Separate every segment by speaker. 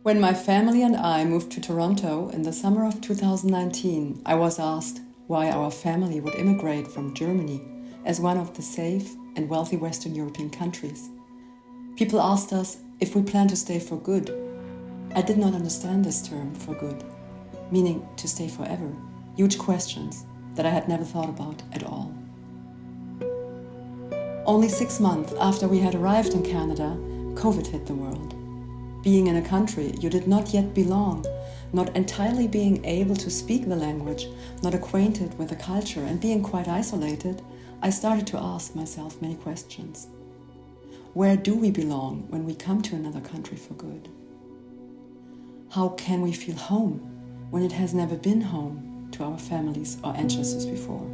Speaker 1: When my family and I moved to Toronto in the summer of 2019, I was asked why our family would immigrate from Germany as one of the safe and wealthy Western European countries. People asked us if we plan to stay for good. I did not understand this term, for good, meaning to stay forever. Huge questions that I had never thought about at all. Only 6 months after we had arrived in Canada, COVID hit the world. Being in a country you did not yet belong, not entirely being able to speak the language, not acquainted with the culture, and being quite isolated, I started to ask myself many questions. Where do we belong when we come to another country for good? How can we feel home when it has never been home to our families or ancestors before?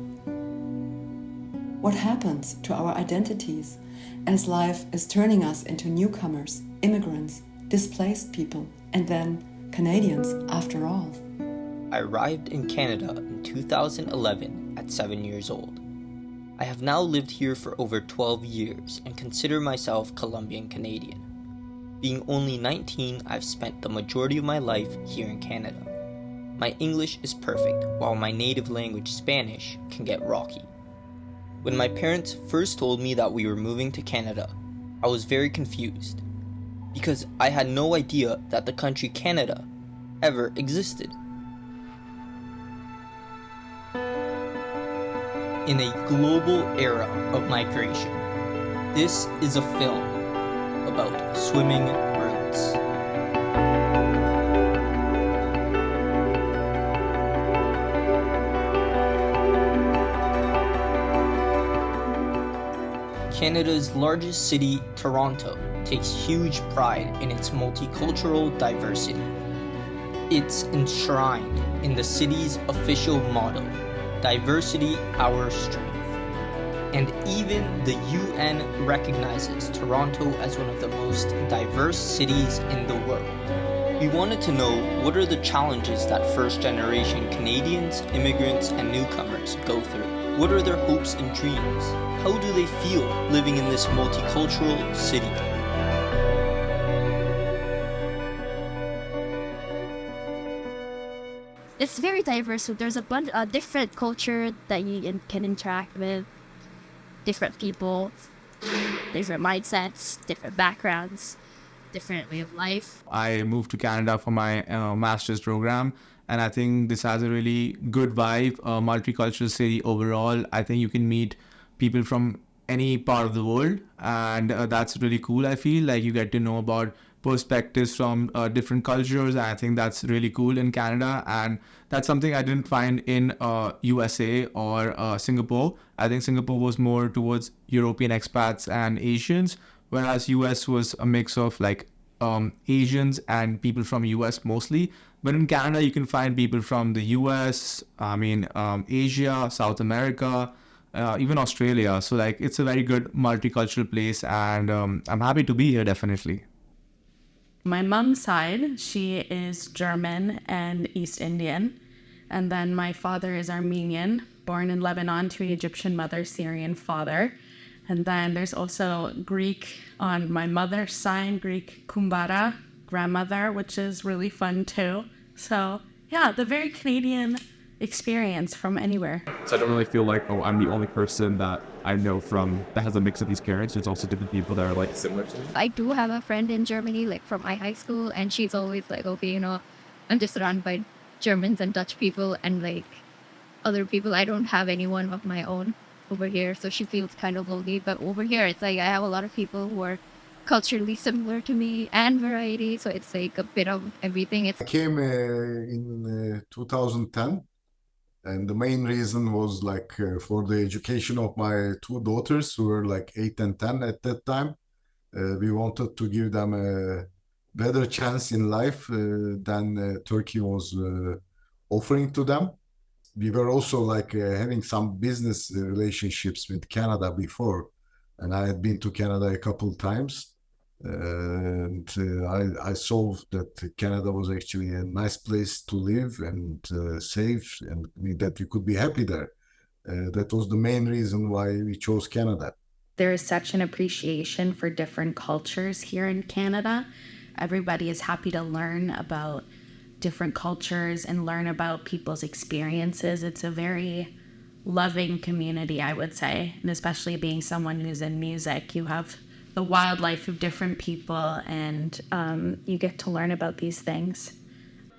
Speaker 1: What happens to our identities as life is turning us into newcomers, immigrants, displaced people, and then Canadians after all?
Speaker 2: I arrived in Canada in 2011 at 7 years old. I have now lived here for over 12 years and consider myself Colombian Canadian. Being only 19, I've spent the majority of my life here in Canada. My English is perfect, while my native language, Spanish, can get rocky. When my parents first told me that we were moving to Canada, I was very confused, because I had no idea that the country Canada ever existed. In a global era of migration, this is a film about swimming roots. Canada's largest city, Toronto, takes huge pride in its multicultural diversity. It's enshrined in the city's official motto, "Diversity, our strength." And even the UN recognizes Toronto as one of the most diverse cities in the world. We wanted to know, what are the challenges that first-generation Canadians, immigrants, and newcomers go through? What are their hopes and dreams? How do they feel living in this multicultural city?
Speaker 3: It's very diverse. So there's a bunch of different culture that you can interact with, different people, different mindsets, different backgrounds, different way of life.
Speaker 4: I moved to Canada for my master's program, and I think this has a really good vibe, multicultural city overall. I think you can meet people from any part of the world, and that's really cool. I feel like you get to know about perspectives from different cultures, and I think that's really cool in Canada, and that's something I didn't find in USA or Singapore. I think Singapore was more towards European expats and Asians, whereas US was a mix of like Asians and people from US mostly. But in Canada, you can find people from the US, Asia, South America, even Australia. So like it's a very good multicultural place, and I'm happy to be here, definitely.
Speaker 5: My mom's side, she is German and East Indian. And then my father is Armenian, born in Lebanon to an Egyptian mother, Syrian father. And then there's also Greek on my mother's side, Greek Kumbara grandmother, which is really fun too. So yeah, the very Canadian experience from anywhere.
Speaker 6: So I don't really feel like, oh, I'm the only person that I know from that has a mix of these parents. There's also different people that are like similar to me.
Speaker 3: I do have a friend in Germany, like from my high school, and she's always like, okay, I'm just surrounded by Germans and Dutch people and like other people. I don't have anyone of my own over here, so she feels kind of lonely. But over here, it's like I have a lot of people who are culturally similar to me and variety, so it's like a bit of everything.
Speaker 7: I came in 2010. And the main reason was like for the education of my two daughters who were like 8 and 10 at that time. We wanted to give them a better chance in life than Turkey was offering to them. We were also like having some business relationships with Canada before. And I had been to Canada a couple of times. And I saw that Canada was actually a nice place to live and safe, and that we could be happy there. That was the main reason why we chose Canada.
Speaker 5: There is such an appreciation for different cultures here in Canada. everybody is happy to learn about different cultures and learn about people's experiences. It's a very loving community, I would say, and especially being someone who's in music, you have the wildlife of different people, and you get to learn about these things.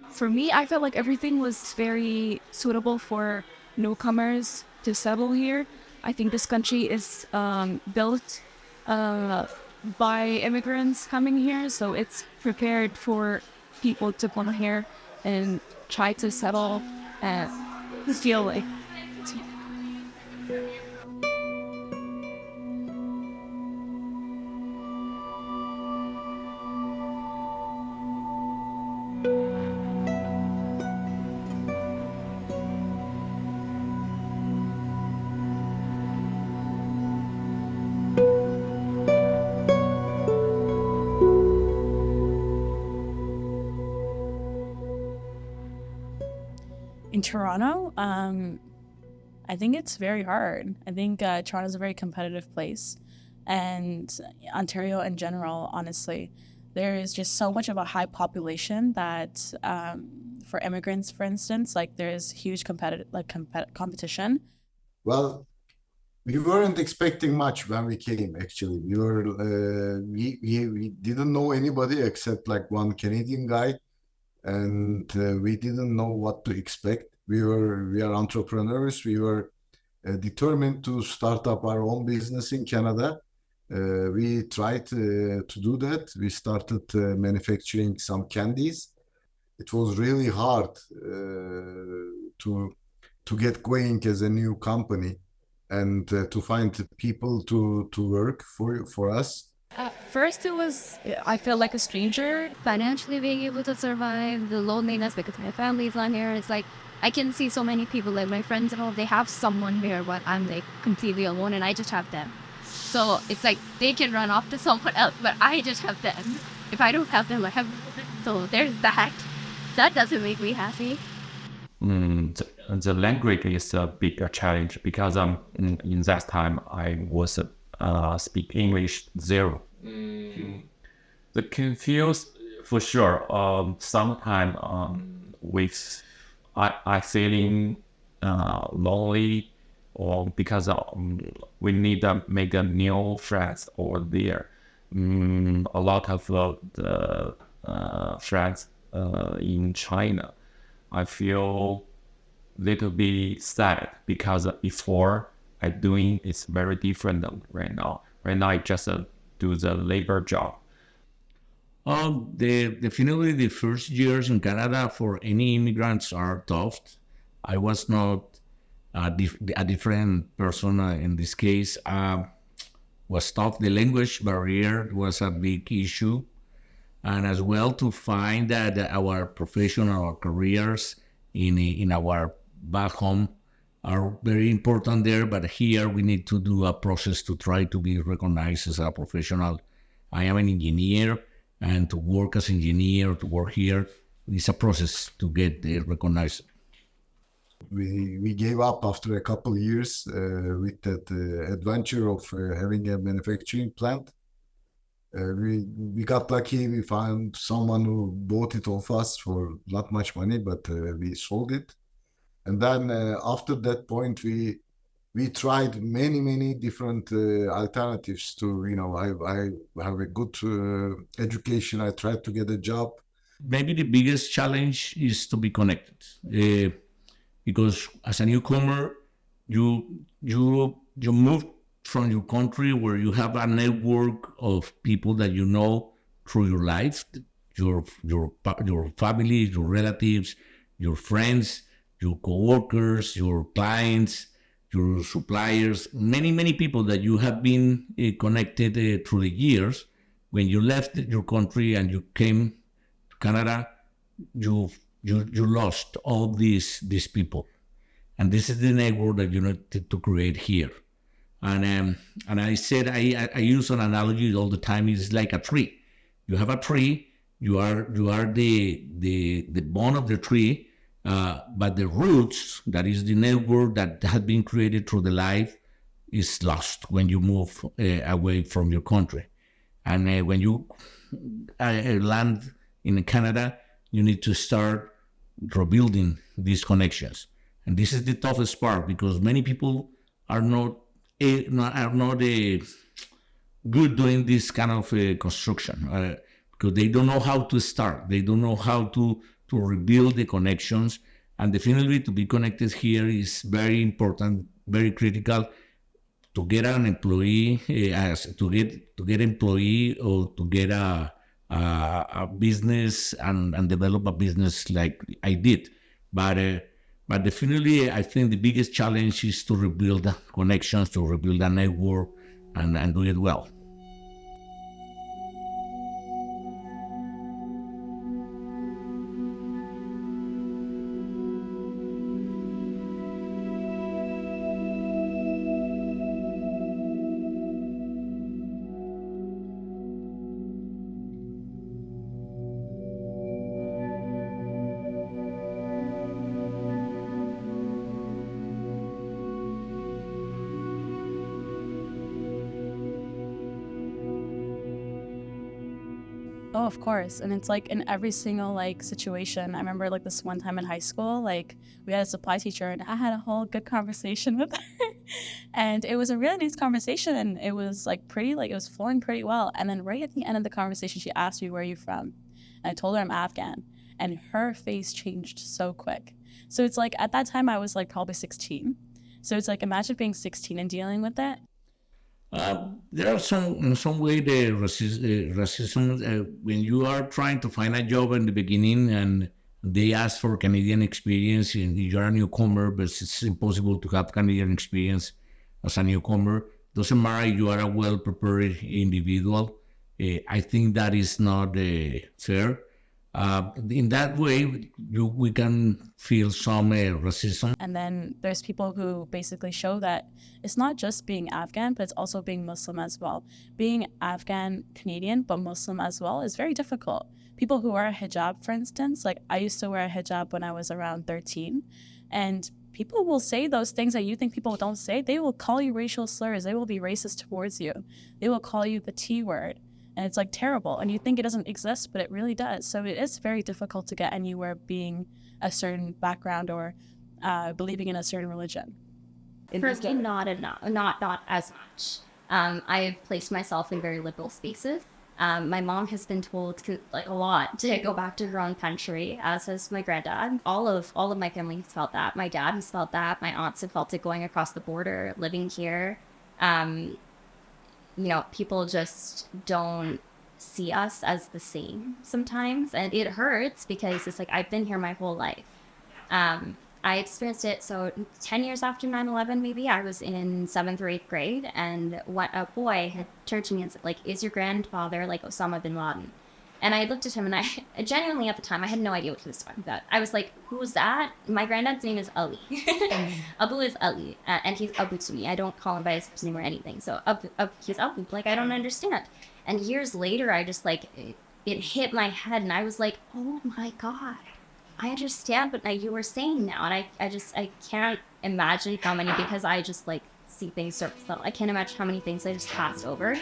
Speaker 8: For me, I felt like everything was very suitable for newcomers to settle here. I think this country is built by immigrants coming here, so it's prepared for people to come here and try to settle and feel like.
Speaker 9: In Toronto, I think it's very hard. I think Toronto is a very competitive place, and Ontario in general, honestly, there is just so much of a high population that for immigrants, for instance, like there's huge competition.
Speaker 7: Well, we weren't expecting much when we came. Actually, we didn't know anybody except like one Canadian guy, and we didn't know what to expect. We are entrepreneurs. We were determined to start up our own business in Canada. We tried to do that. We started manufacturing some candies. It was really hard to get going as a new company and to find people to work for us.
Speaker 8: At first, I felt like a stranger.
Speaker 3: Financially being able to survive, the loneliness because my family's not here. It's like I can see so many people, like my friends and all, they have someone here, but I'm like completely alone and I just have them. So it's like they can run off to someone else, but I just have them. If I don't have them, I have them. So there's that. That doesn't make me happy.
Speaker 6: The language is a big challenge because in that time I was speak English zero. The confused for sure. Sometimes with I feeling lonely, or because we need to make a new friends over there. A lot of the friends in China. I feel little bit sad because before I doing is very different than right now. Right now I just do the labor job.
Speaker 10: Definitely the first years in Canada for any immigrants are tough. I was not a different person in this case. Was tough. The language barrier was a big issue. And as well to find that our professional careers in our back home are very important there, but here we need to do a process to try to be recognized as a professional. I am an engineer, and to work as engineer, to work here, is a process to get recognized.
Speaker 7: We gave up after a couple of years with that adventure of having a manufacturing plant. We got lucky. We found someone who bought it off us for not much money, but we sold it. And then after that point, we tried many different alternatives to, I have a good education. I tried to get a job.
Speaker 10: Maybe the biggest challenge is to be connected, because as a newcomer, you move from your country where you have a network of people that you know through your life, your family, your relatives, your friends, your coworkers, your clients, your suppliers, many people that you have been connected through the years. When you left your country and you came to Canada, you lost all these people, and this is the network that you need to create here. And I said I use an analogy all the time. It's like a tree. You have a tree. You are the bone of the tree, but the roots, that is the network that has been created through the life, is lost when you move away from your country. And when you land in Canada, you need to start rebuilding these connections. And this is the toughest part, because many people are not good doing this kind of construction, because they don't know how to start. They don't know how to rebuild the connections. And definitely to be connected here is very important, very critical to get an employee, to get employee, or to get a business and develop a business like I did. But definitely, I think the biggest challenge is to rebuild the connections, to rebuild a network, and do it well.
Speaker 9: Oh, of course. And it's like in every single like situation. I remember like this one time in high school, like we had a supply teacher and I had a whole good conversation with her. And it was a really nice conversation, and it was like pretty, like it was flowing pretty well. And then right at the end of the conversation, she asked me, "Where are you from?" And I told her I'm Afghan. And her face changed so quick. So it's like at that time I was like probably 16. So it's like imagine being 16 and dealing with that.
Speaker 10: There are in some way the racism when you are trying to find a job in the beginning and they ask for Canadian experience and you're a newcomer, but it's impossible to have Canadian experience as a newcomer. Doesn't matter if you are a well-prepared individual. I think that is not fair. In that way, we can feel some racism.
Speaker 9: And then there's people who basically show that it's not just being Afghan, but it's also being Muslim as well. Being Afghan Canadian, but Muslim as well is very difficult. People who wear a hijab, for instance, like I used to wear a hijab when I was around 13, and people will say those things that you think people don't say. They will call you racial slurs. They will be racist towards you. They will call you the T word. And it's like terrible. And you think it doesn't exist, but it really does. So it is very difficult to get anywhere being a certain background or believing in a certain religion.
Speaker 3: Firstly, not as much. I've placed myself in very liberal spaces. My mom has been told like a lot to go back to her own country, as has my granddad. All of my family has felt that. My dad has felt that. My aunts have felt it going across the border, living here. People just don't see us as the same sometimes. And it hurts because it's like, I've been here my whole life. I experienced it. So 10 years after 9/11, maybe I was in 7th or 8th grade. And a boy had turned to me and said, like, "Is your grandfather like Osama bin Laden?" And I looked at him and I genuinely at the time, I had no idea what he was talking about. I was like, "Who's that?" My granddad's name is Ali. Abu is Ali, and he's Abu to me. I don't call him by his name or anything. So he's Abu. Like, I don't understand. And years later, I just like, it hit my head and I was like, oh my God, I understand what you were saying now. And I can't imagine how many, because I just like see things surface level. I can't imagine how many things I just passed over.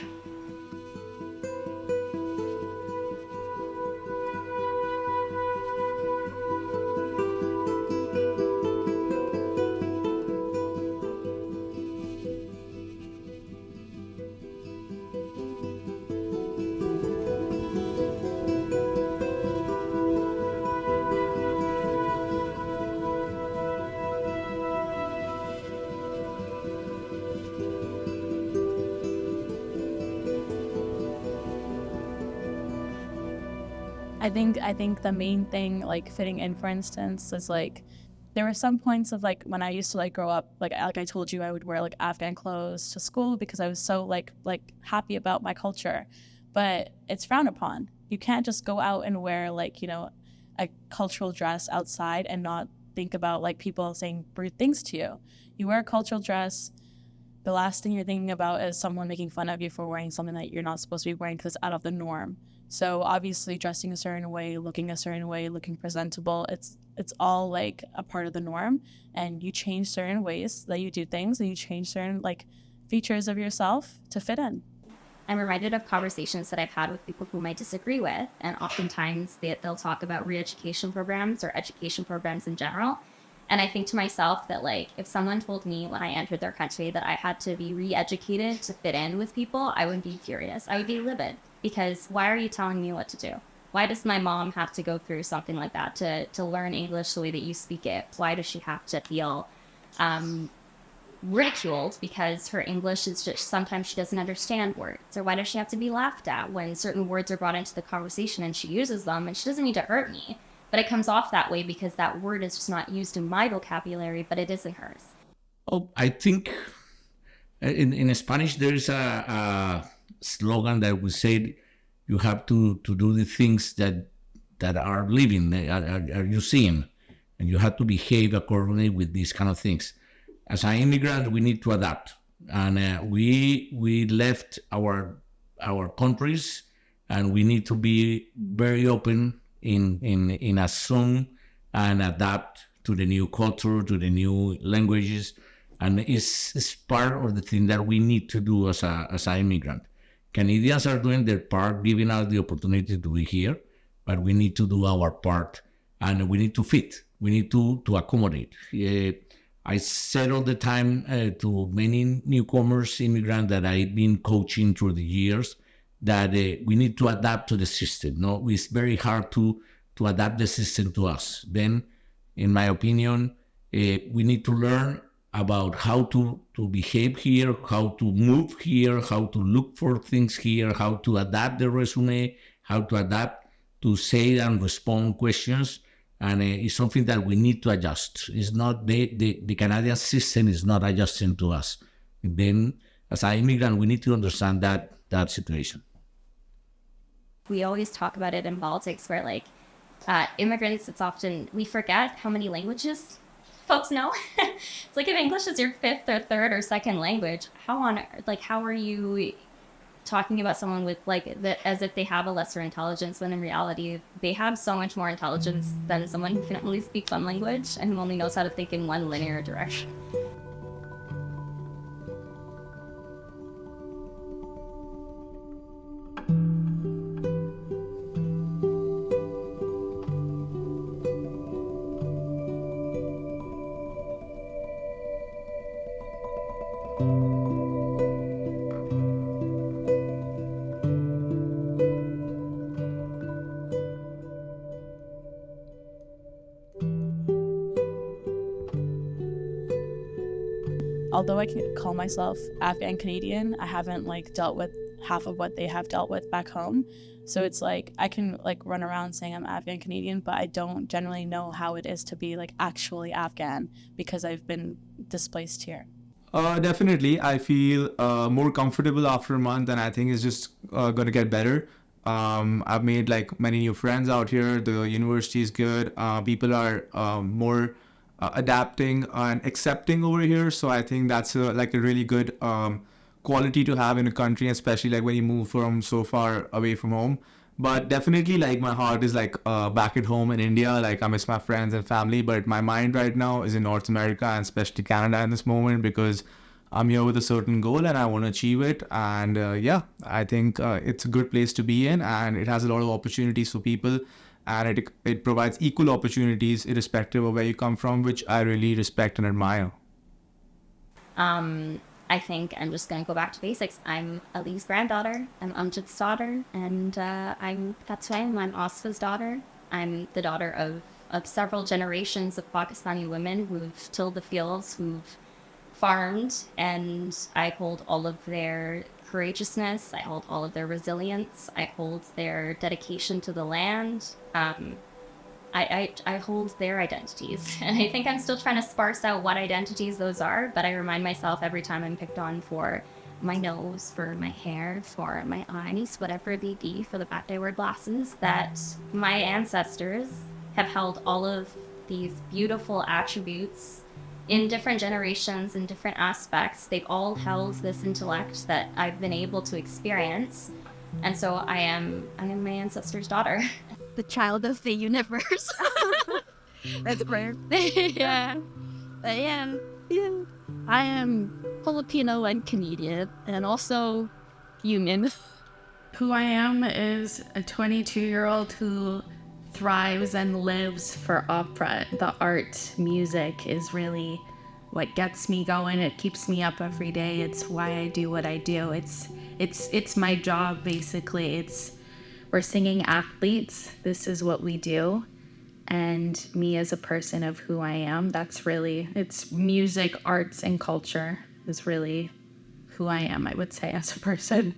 Speaker 9: I think the main thing, like fitting in, for instance, is like there were some points of like when I used to like grow up, like I told you, I would wear like Afghan clothes to school because I was so like happy about my culture, but it's frowned upon. You can't just go out and wear like, a cultural dress outside and not think about like people saying rude things to you. You wear a cultural dress, the last thing you're thinking about is someone making fun of you for wearing something that you're not supposed to be wearing because it's out of the norm. So obviously dressing a certain way, looking a certain way, looking presentable, it's all like a part of the norm. And you change certain ways that you do things, and you change certain like features of yourself to fit in.
Speaker 11: I'm reminded of conversations that I've had with people whom I disagree with, and oftentimes they'll talk about re-education programs or education programs in general. And I think to myself that, like, if someone told me when I entered their country that I had to be re-educated to fit in with people, I would be furious. I would be livid, because why are you telling me what to do? Why does my mom have to go through something like that to learn English the way that you speak it? Why does she have to feel ridiculed because her English is just, sometimes she doesn't understand words? Or why does she have to be laughed at when certain words are brought into the conversation and she uses them, and she doesn't mean to hurt me? But it comes off that way because that word is just not used in my vocabulary, but it is in hers.
Speaker 10: Oh, I think in Spanish there is a slogan that we say you have to do the things that are living, are you seeing, and you have to behave accordingly with these kind of things. As an immigrant, we need to adapt, and we left our countries, and we need to be very open in assume and adapt to the new culture, to the new languages, and it's part of the thing that we need to do as an immigrant. Canadians are doing their part, giving us the opportunity to be here, but we need to do our part, and we need to fit. We need to accommodate. I said all the time to many newcomers, immigrants that I've been coaching through the years, that we need to adapt to the system. No, it's very hard to adapt the system to us. Then, in my opinion, we need to learn about how to behave here, how to move here, how to look for things here, how to adapt the resume, how to adapt to say and respond questions. And it's something that we need to adjust. It's not the Canadian system is not adjusting to us. Then, as an immigrant, we need to understand that situation.
Speaker 11: We always talk about it in politics where, like, immigrants, it's often, we forget how many languages folks know. It's like if English is your fifth or third or second language, how are you talking about someone with, like, as if they have a lesser intelligence, when in reality they have so much more intelligence than someone who can only speak one language and who only knows how to think in one linear direction.
Speaker 9: Although I can call myself Afghan Canadian, I haven't like dealt with half of what they have dealt with back home. So it's like I can like run around saying I'm Afghan Canadian, but I don't generally know how it is to be like actually Afghan because I've been displaced here.
Speaker 4: Definitely. I feel more comfortable after a month, and I think it's just going to get better. I've made like many new friends out here. The university is good. People are more adapting and accepting over here. So I think that's like a really good quality to have in a country, especially like when you move from so far away from home. But definitely, like, my heart is like back at home in India. Like, I miss my friends and family, but my mind right now is in North America, and especially Canada in this moment, because I'm here with a certain goal and I want to achieve it. And yeah, I think it's a good place to be in, and it has a lot of opportunities for people, and it provides equal opportunities irrespective of where you come from, which I really respect and admire.
Speaker 11: I think I'm just going to go back to basics. I'm Ali's granddaughter. I'm Amjad's daughter. And that's who I am. I'm Asfa's daughter. I'm the daughter of several generations of Pakistani women who've tilled the fields, who've farmed. And I hold all of their courageousness. I hold all of their resilience. I hold their dedication to the land. I hold their identities, and I think I'm still trying to sparse out what identities those are, but I remind myself every time I'm picked on for my nose, for my hair, for my eyes, whatever it may be, for the fact I wear glasses, that my ancestors have held all of these beautiful attributes in different generations, in different aspects. They've all held this intellect that I've been able to experience, and so I am my ancestors' daughter.
Speaker 3: The child of the universe. That's rare. Yeah. I am Filipino and Canadian, and also
Speaker 8: union.
Speaker 5: Who I am is a 22-year-old who thrives and lives for opera. The art, music is really what gets me going. It keeps me up every day. It's why I do what I do. It's my job, basically. We're singing athletes. This is what we do. And me as a person of who I am, it's music, arts, and culture is really who I am, I would say, as a person.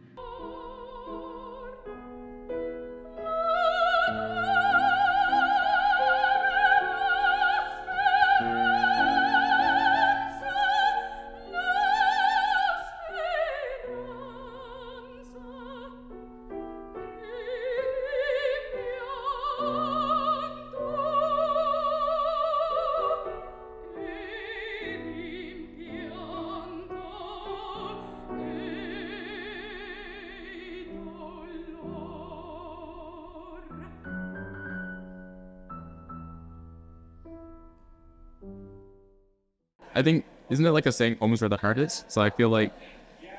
Speaker 12: I think, isn't it like a saying, home is where the heart is? So I feel like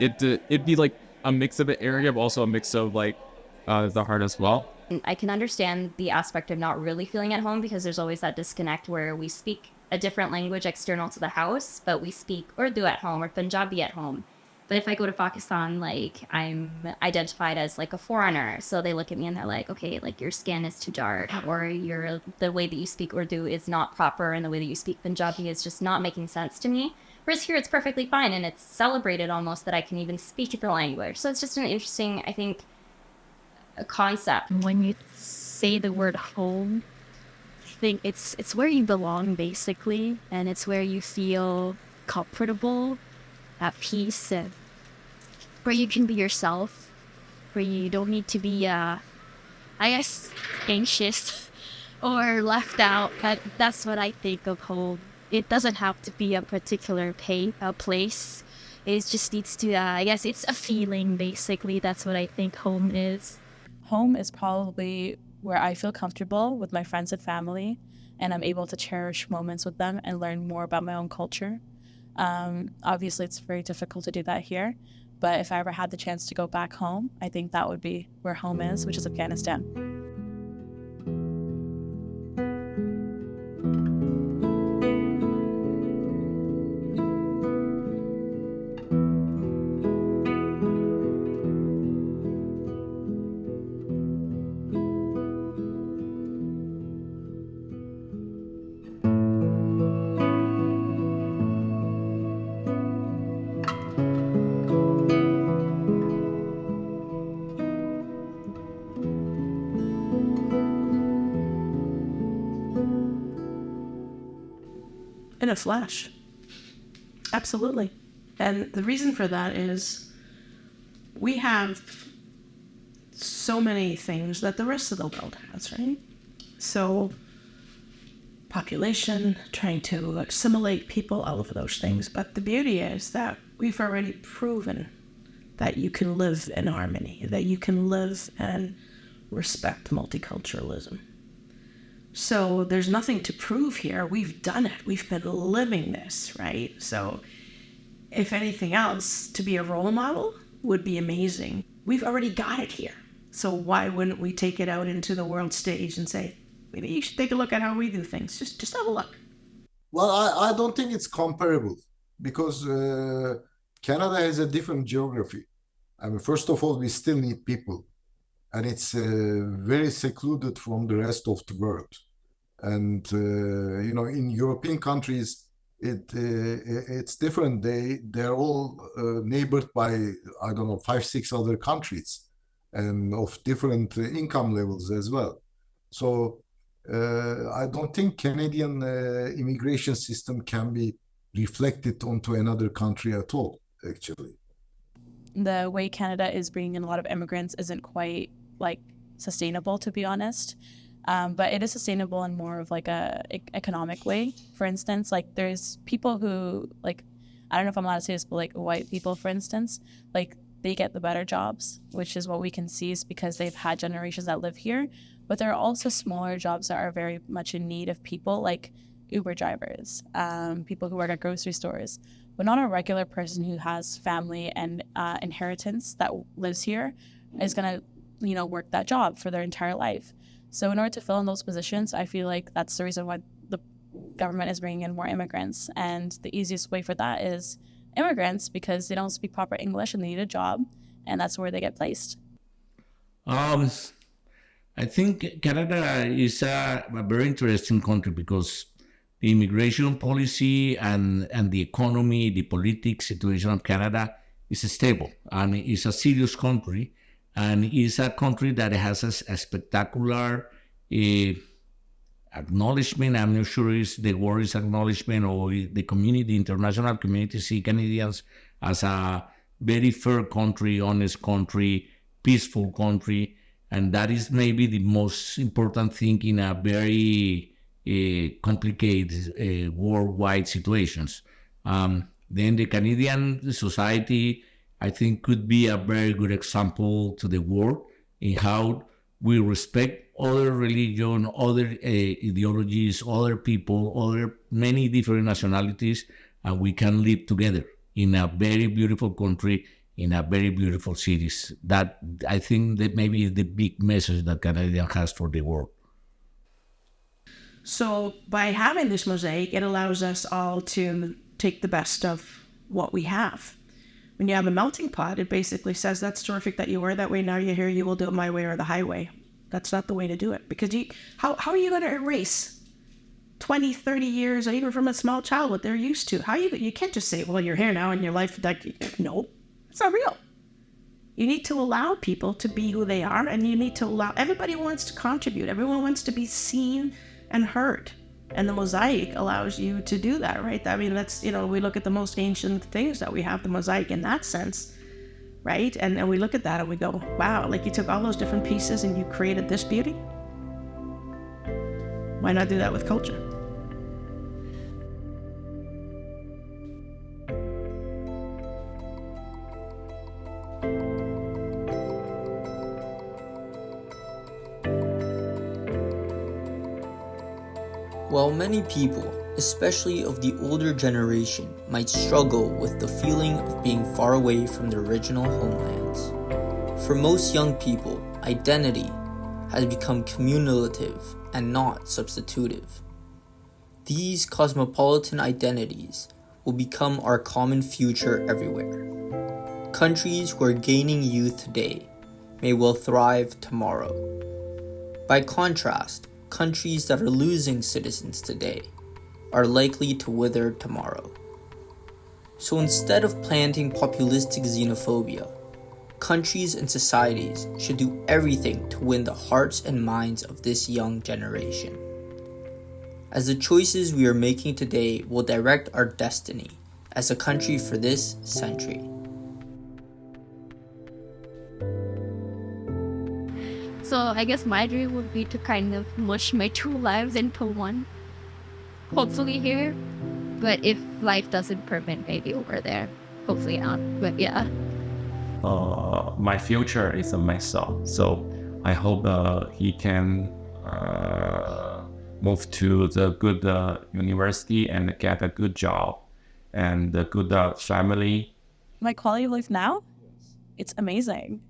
Speaker 12: it'd be like a mix of an area, but also a mix of like the heart as well.
Speaker 11: I can understand the aspect of not really feeling at home because there's always that disconnect where we speak a different language external to the house, but we speak Urdu at home or Punjabi at home. But if I go to Pakistan, like, I'm identified as like a foreigner. So they look at me and they're like, okay, like your skin is too dark, or the way that you speak Urdu is not proper, and the way that you speak Punjabi is just not making sense to me. Whereas here it's perfectly fine, and it's celebrated almost that I can even speak the language. So it's just an interesting, I think, a concept.
Speaker 3: When you say the word home, I think it's where you belong, basically, and it's where you feel comfortable, at peace, and where you can be yourself, where you don't need to be, I guess, anxious or left out. That's what I think of home. It doesn't have to be a particular place. It just needs to, I guess it's a feeling, basically. That's what I think home is.
Speaker 9: Home is probably where I feel comfortable with my friends and family, and I'm able to cherish moments with them and learn more about my own culture. Obviously, it's very difficult to do that here, but if I ever had the chance to go back home, I think that would be where home is, which is Afghanistan.
Speaker 5: In a flash. Absolutely. And the reason for that is we have so many things that the rest of the world has, right? So population, trying to assimilate people, all of those things. But the beauty is that we've already proven that you can live in harmony, that you can live and respect multiculturalism. So there's nothing to prove here. We've done it. We've been living this, right? So if anything else, to be a role model would be amazing. We've already got it here. So why wouldn't we take it out into the world stage and say, maybe you should take a look at how we do things. Just have a look.
Speaker 7: Well, I don't think it's comparable because Canada has a different geography. I mean, first of all, we still need people, and it's very secluded from the rest of the world. And in European countries, it's different. They're all neighbored by, I don't know, 5-6 other countries, and of different income levels as well. So I don't think Canadian immigration system can be reflected onto another country at all, actually.
Speaker 9: The way Canada is bringing in a lot of immigrants isn't quite sustainable, to be honest. But it is sustainable in more of a economic way. For instance, there's people who I don't know if I'm allowed to say this, but white people, for instance, they get the better jobs, which is what we can see is because they've had generations that live here. But there are also smaller jobs that are very much in need of people, Uber drivers, people who work at grocery stores, but not a regular person who has family and inheritance that lives here is going to, work that job for their entire life. So in order to fill in those positions, I feel like that's the reason why the government is bringing in more immigrants. And the easiest way for that is immigrants, because they don't speak proper English and they need a job, and that's where they get placed.
Speaker 10: I think Canada is a very interesting country because the immigration policy and the economy, the political situation of Canada is stable, and it's a serious country, and it's a country that has a spectacular acknowledgement. I'm not sure if the word is acknowledgement, or the community, international community see Canadians as a very fair country, honest country, peaceful country, and that is maybe the most important thing in a very complicated worldwide situations. Then the Canadian society, I think, could be a very good example to the world in how we respect other religion, other ideologies, other people, other many different nationalities, and we can live together in a very beautiful country, in a very beautiful cities. That, I think, that maybe is the big message that Canada has for the world.
Speaker 13: So by having this mosaic, it allows us all to take the best of what we have. When you have a melting pot, it basically says, that's terrific that you were that way, now you're here, you will do it my way or the highway. That's not the way to do it. Because how are you going to erase 20, 30 years, or even from a small child, what they're used to? You can't just say, well, you're here now and your life, no, it's not real. You need to allow people to be who they are, and you need to allow, everybody wants to contribute. Everyone wants to be seen and heard. And the mosaic allows you to do that, right? I mean, that's, we look at the most ancient things that we have, the mosaic in that sense, right? And we look at that and we go, wow, like you took all those different pieces and you created this beauty? Why not do that with culture?
Speaker 2: While many people, especially of the older generation, might struggle with the feeling of being far away from their original homelands, for most young people, identity has become cumulative and not substitutive. These cosmopolitan identities will become our common future everywhere. Countries who are gaining youth today may well thrive tomorrow. By contrast, countries that are losing citizens today are likely to wither tomorrow. So instead of planting populistic xenophobia, countries and societies should do everything to win the hearts and minds of this young generation, as the choices we are making today will direct our destiny as a country for this century.
Speaker 3: So I guess my dream would be to kind of mush my two lives into one. Hopefully here. But if life doesn't permit, maybe over there. Hopefully not. But yeah.
Speaker 6: My future is a mess up. So I hope he can move to the good university and get a good job and a good family.
Speaker 9: My quality of life now, it's amazing.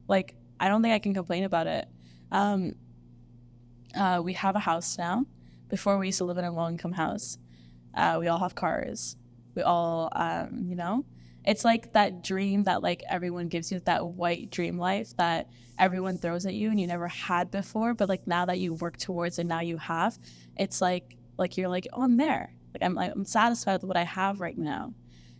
Speaker 9: Like, I don't think I can complain about it. We have a house now. Before, we used to live in a low-income house. We all have cars. We all, it's like that dream that like everyone gives you, that white dream life that everyone throws at you and you never had before. But like now that you work towards it, now you have, it's like you're like, oh, I'm there. I'm satisfied with what I have right now.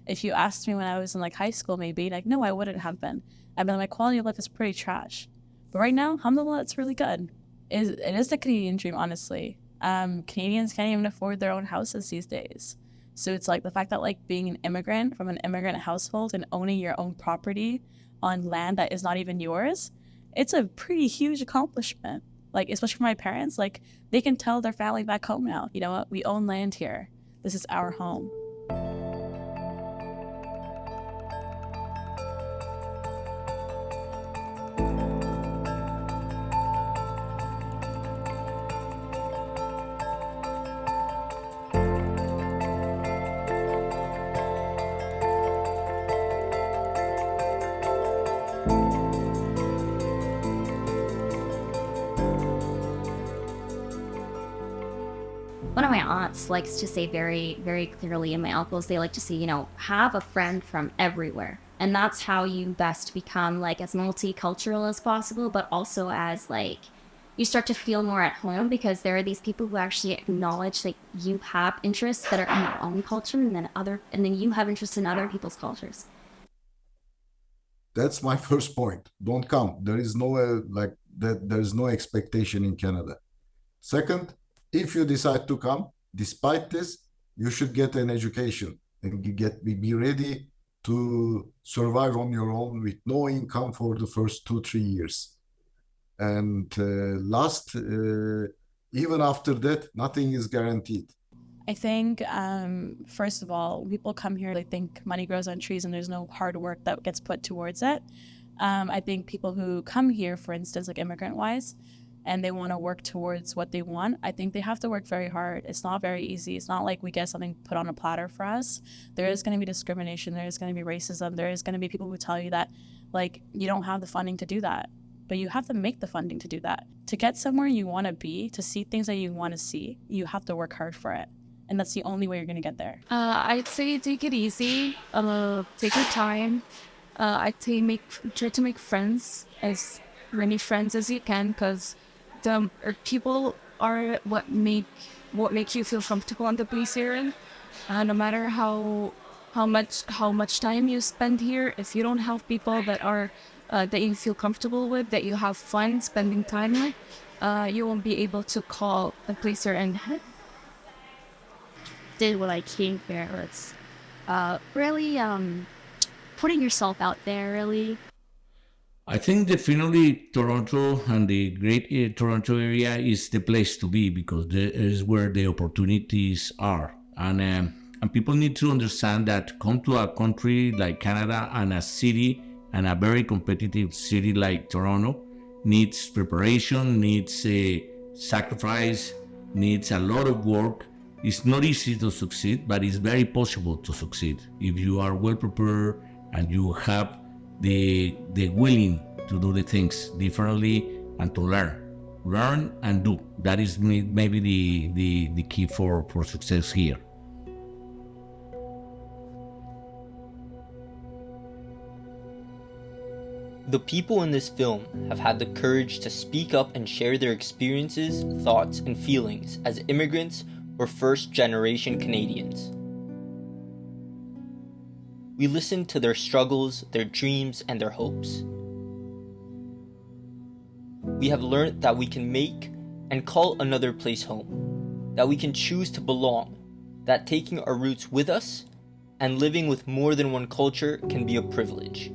Speaker 9: If you asked me when I was in like high school, maybe like, no, I wouldn't have been. I mean, my quality of life is pretty trash. But right now, alhamdulillah, it's really good. It is the Canadian dream, honestly. Canadians can't even afford their own houses these days. So it's like the fact that like being an immigrant from an immigrant household and owning your own property on land that is not even yours, it's a pretty huge accomplishment. Like, especially for my parents, like they can tell their family back home now, you know what, we own land here. This is our home.
Speaker 11: One of my aunts likes to say very, very clearly, and my uncles, they like to say, have a friend from everywhere. And that's how you best become like as multicultural as possible, but also as like you start to feel more at home, because there are these people who actually acknowledge that you have interests that are in your own culture, and then you have interests in other people's cultures.
Speaker 7: That's my first point. Don't come. There is no there is no expectation in Canada. Second, if you decide to come, despite this, you should get an education and be ready to survive on your own with no income for the first 2-3 years. And even after that, nothing is guaranteed.
Speaker 9: I think, first of all, people come here, they think money grows on trees and there's no hard work that gets put towards it. I think people who come here, for instance, like immigrant-wise, and they want to work towards what they want, I think they have to work very hard. It's not very easy. It's not like we get something put on a platter for us. There is going to be discrimination. There is going to be racism. There is going to be people who tell you that, like, you don't have the funding to do that. But you have to make the funding to do that. To get somewhere you want to be, to see things that you want to see, you have to work hard for it. And that's the only way you're going to get there.
Speaker 8: I'd say take it easy. Take your time. I'd say try to make friends, as many friends as you can, because the people are what make you feel comfortable in the place you're in. No matter how much time you spend here, if you don't have people that you feel comfortable with, that you have fun spending time with, you won't be able to call the place you're in.
Speaker 11: Did what I came here was really putting yourself out there, really.
Speaker 10: I think definitely Toronto and the Great Toronto Area is the place to be, because there is where the opportunities are. And people need to understand that come to a country like Canada, and a city, and a very competitive city like Toronto, needs preparation, needs a sacrifice, needs a lot of work. It's not easy to succeed, but it's very possible to succeed if you are well prepared and you have the willing to do the things differently and to learn and do. That is maybe the key for success here.
Speaker 2: The people in this film have had the courage to speak up and share their experiences, thoughts, and feelings as immigrants or first-generation Canadians. We listened to their struggles, their dreams, and their hopes. We have learned that we can make and call another place home, that we can choose to belong, that taking our roots with us and living with more than one culture can be a privilege.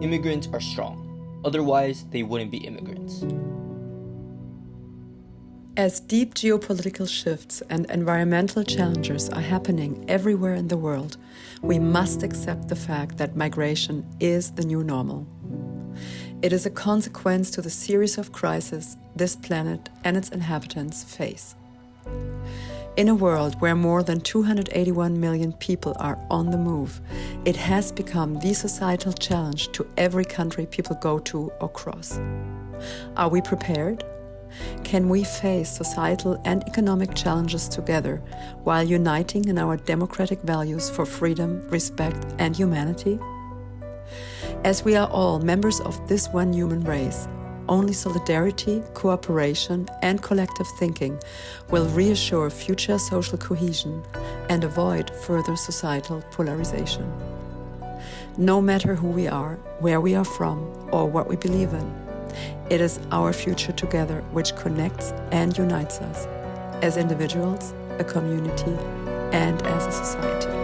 Speaker 2: Immigrants are strong, otherwise they wouldn't be immigrants.
Speaker 1: As deep geopolitical shifts and environmental challenges are happening everywhere in the world, we must accept the fact that migration is the new normal. It is a consequence to the series of crises this planet and its inhabitants face. In a world where more than 281 million people are on the move, it has become the societal challenge to every country people go to or cross. Are we prepared? Can we face societal and economic challenges together while uniting in our democratic values for freedom, respect, and humanity? As we are all members of this one human race, only solidarity, cooperation, and collective thinking will reassure future social cohesion and avoid further societal polarization. No matter who we are, where we are from, or what we believe in, it is our future together which connects and unites us as individuals, a community, and as a society.